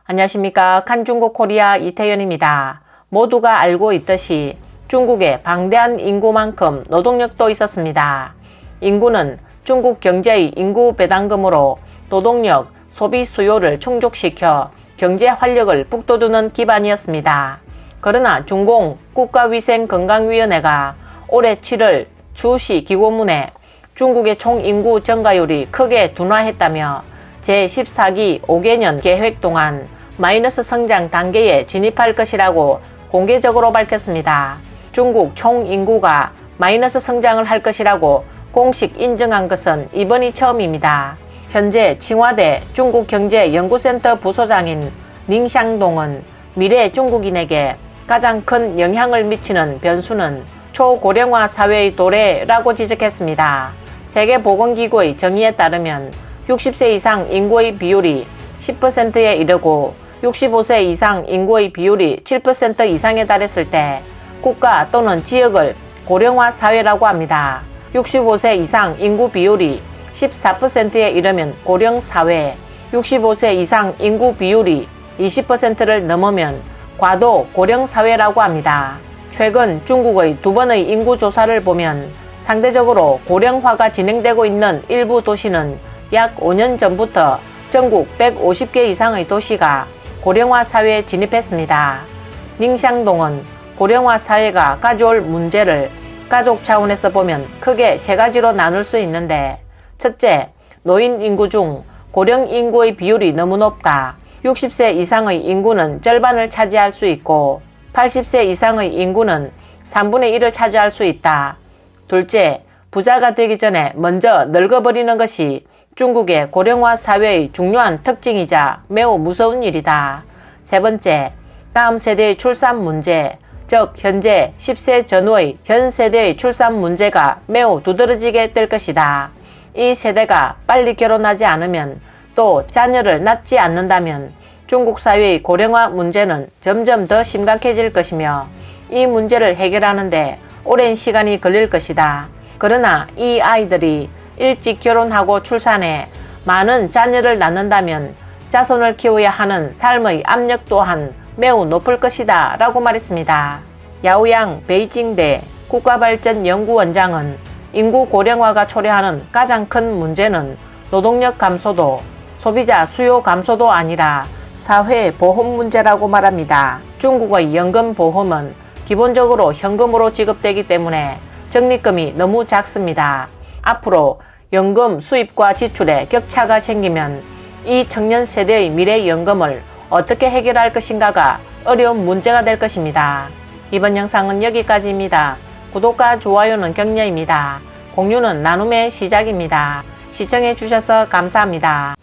안녕하십니까. 칸중국 코리아 이태연입니다. 모두가 알고 있듯이 중국에 방대한 인구만큼 노동력도 있었습니다. 인구는 중국 경제의 인구 배당금으로 노동력, 소비 수요를 충족시켜 경제 활력을 북돋우는 기반이었습니다. 그러나 중공 국가위생건강위원회가 올해 7월 주시 기고문에 중국의 총인구 증가율이 크게 둔화했다며 제14기 5개년 계획 동안 마이너스 성장 단계에 진입할 것이라고 공개적으로 밝혔습니다. 중국 총인구가 마이너스 성장을 할 것이라고 공식 인정한 것은 이번이 처음입니다. 현재 칭화대 중국경제연구센터 부소장인 닝샹동은 미래 중국인에게 가장 큰 영향을 미치는 변수는 초고령화 사회의 도래라고 지적했습니다. 세계보건기구의 정의에 따르면 60세 이상 인구의 비율이 10%에 이르고 65세 이상 인구의 비율이 7% 이상에 달했을 때 국가 또는 지역을 고령화 사회라고 합니다. 65세 이상 인구 비율이 14%에 이르면 고령 사회, 65세 이상 인구 비율이 20%를 넘으면 과도 고령 사회라고 합니다. 최근 중국의 두 번의 인구 조사를 보면 상대적으로 고령화가 진행되고 있는 일부 도시는 약 5년 전부터 전국 150개 이상의 도시가 고령화 사회에 진입했습니다. 닝샹동은 고령화 사회가 가져올 문제를 가족 차원에서 보면 크게 세 가지로 나눌 수 있는데, 첫째, 노인 인구 중 고령 인구의 비율이 너무 높다. 60세 이상의 인구는 절반을 차지할 수 있고 80세 이상의 인구는 3분의 1을 차지할 수 있다. 둘째, 부자가 되기 전에 먼저 늙어버리는 것이 중국의 고령화 사회의 중요한 특징이자 매우 무서운 일이다. 세 번째, 다음 세대의 출산 문제, 즉 현재 10세 전후의 현 세대의 출산 문제가 매우 두드러지게 될 것이다. 이 세대가 빨리 결혼하지 않으면 또 자녀를 낳지 않는다면 중국 사회의 고령화 문제는 점점 더 심각해질 것이며 이 문제를 해결하는데 오랜 시간이 걸릴 것이다. 그러나 이 아이들이 일찍 결혼하고 출산해 많은 자녀를 낳는다면 자손을 키워야 하는 삶의 압력 또한 매우 높을 것이다 라고 말했습니다. 야오양 베이징대 국가발전연구원장은 인구 고령화가 초래하는 가장 큰 문제는 노동력 감소도 소비자 수요 감소도 아니라 사회 보험 문제라고 말합니다. 중국의 연금보험은 기본적으로 현금으로 지급되기 때문에 적립금이 너무 작습니다. 앞으로 연금 수입과 지출에 격차가 생기면 이 청년 세대의 미래 연금을 어떻게 해결할 것인가가 어려운 문제가 될 것입니다. 이번 영상은 여기까지입니다. 구독과 좋아요는 격려입니다. 공유는 나눔의 시작입니다. 시청해 주셔서 감사합니다.